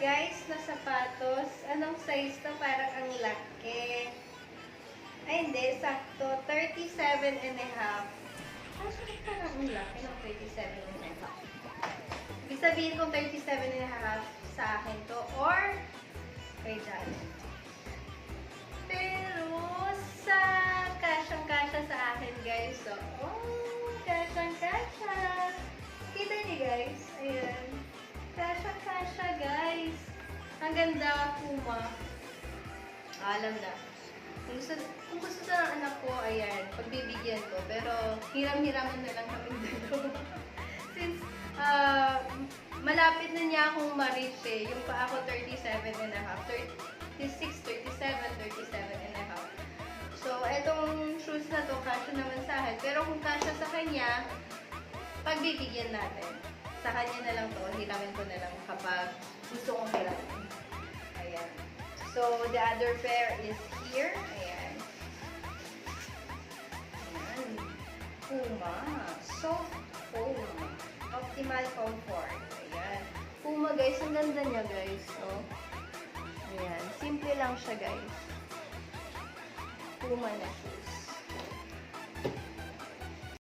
guys na sapatos. Anong size to? Parang ang laki. Ay, hindi. Sakto. 37 and a half. Parang ang laki ng 37 and a half. Ibig sabihin kung 37 and a half sa akin to or kay Janet. Pero sa kasyang-kasya sa akin, guys. So, kasyang-kasya. Kita niyo, guys. Ayan. Kasyang-kasya, guys. Ang ganda, Puma. Alam na. Kung gusto ng anak ko, ayan, pagbibigyan ko. Pero, hiram-hiraman na lang kami dalawa. Since, malapit na niya akong ma-reach eh. Yung pa ako 37 and a half. 36, 37, 37 and a half. So, etong shoes na to, kasya naman sa akin. Pero kung kasya sa kanya, pagbibigyan natin. Sa kanya na lang to, hiramin ko na lang kapag gusto kong hiramin. Ayan. So, the other pair is here. Ayan. Ayan. Puma. Soft foam. Optimal comfort. Ayan. Puma, guys. Ang ganda niya, guys. Oh. Ayan. Simple lang siya, guys. Puma na shoes.